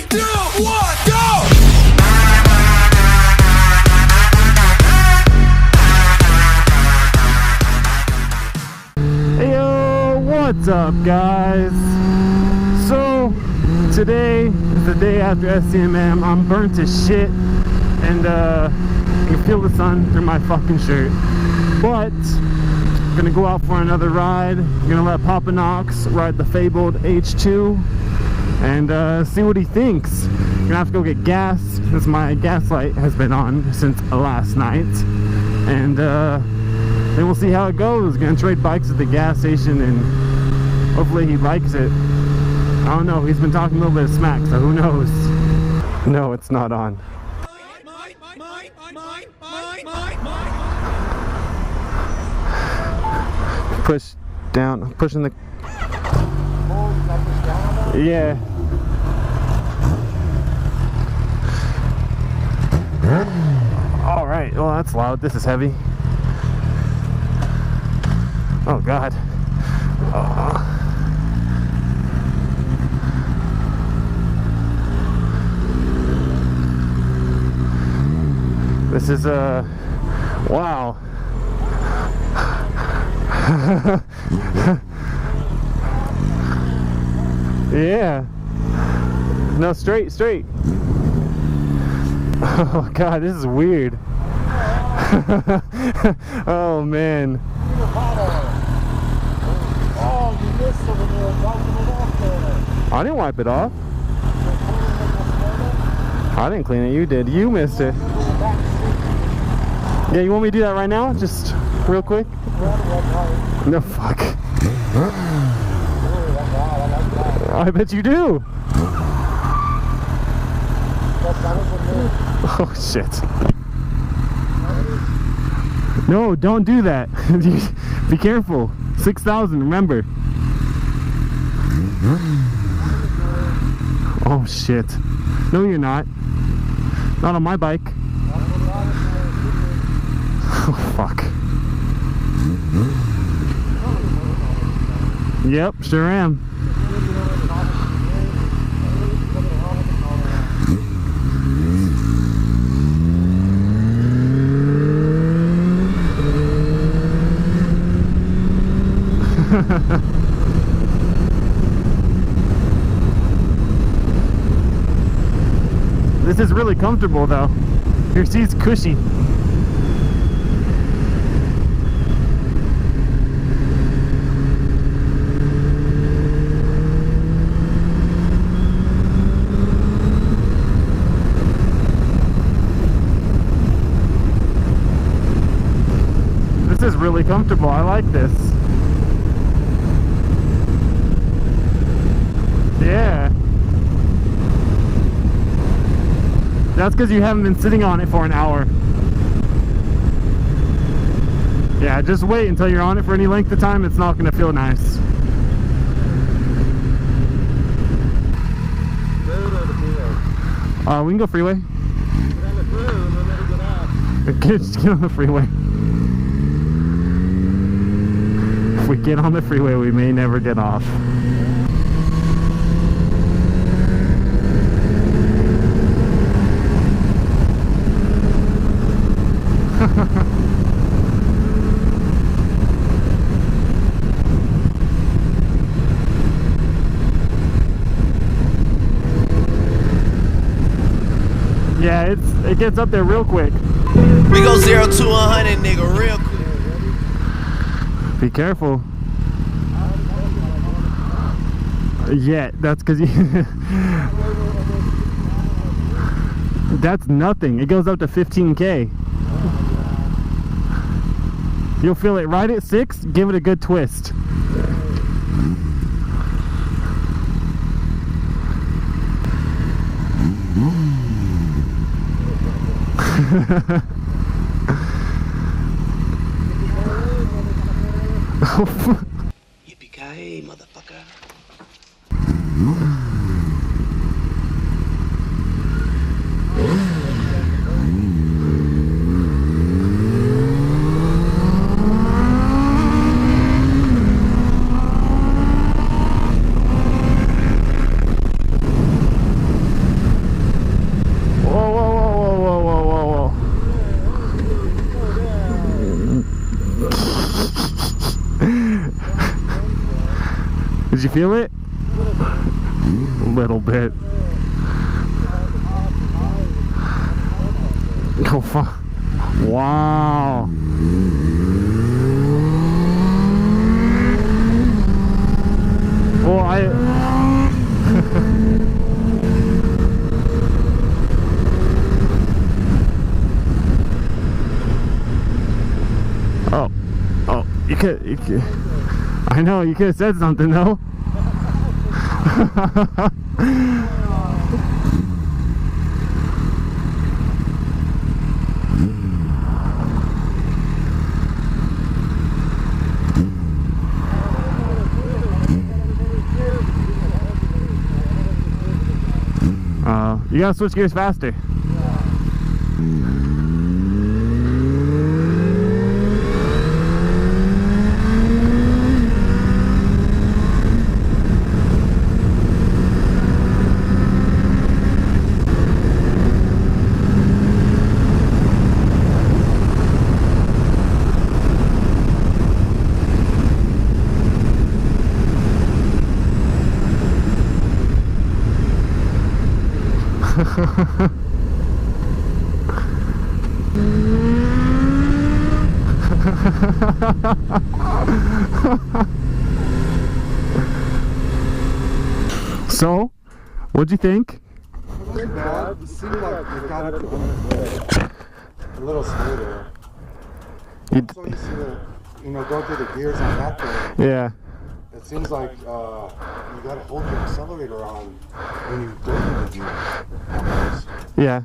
2, 1, go! Hey yo, what's up guys? So today is the day after SCMM. I'm burnt to shit and you can feel the sun through my fucking shirt. But I'm gonna go out for another ride. I'm gonna let Papa NoX ride the fabled H2 and see what he thinks. I'm gonna have to go get gas since my gas light has been on since last night. And then we'll see how it goes. Gonna trade bikes at the gas station and hopefully he likes it. I don't know, he's been talking a little bit of smack, so who knows? No, it's not on. Push down, pushing the... Yeah. Alright, well that's loud, this is heavy. Oh God. This is wow. Yeah. No, straight. Oh God, this is weird. Oh man. Oh, you missed over there, wiping it off there. I didn't wipe it off. I didn't clean it, you did. You missed it. Yeah, you want me to do that right now? Just real quick? No, fuck. I bet you do. Oh, shit. No, don't do that. Be careful. 6,000, remember. Oh, shit. No, you're not. Not on my bike. Oh, fuck. Yep, sure am. This is really comfortable though. Your seat's cushy. This is really comfortable. I like this. Yeah. That's because you haven't been sitting on it for an hour. Yeah, just wait until you're on it for any length of time. It's not going to feel nice. We can go freeway. Get on the freeway and then let it get off. Just get on the freeway. If we get on the freeway, we may never get off. Yeah, it gets up there real quick. We go 0 to 100, nigga, real quick. Be careful. Yeah, that's because you... That's nothing. It goes up to 15K. You'll feel it right at 6. Give it a good twist. Yippee-ki-yay, motherfucker. you feel it? A little bit. Oh fuck. Wow. Well, Oh, you could, I know, you could have said something though. You gotta switch gears faster. So, what'd you think? It seemed like you got it a little smoother. So you see the, go through the gears on that thing. Yeah. It seems like you got to hold your accelerator on when you go through the gears. Almost. Yeah.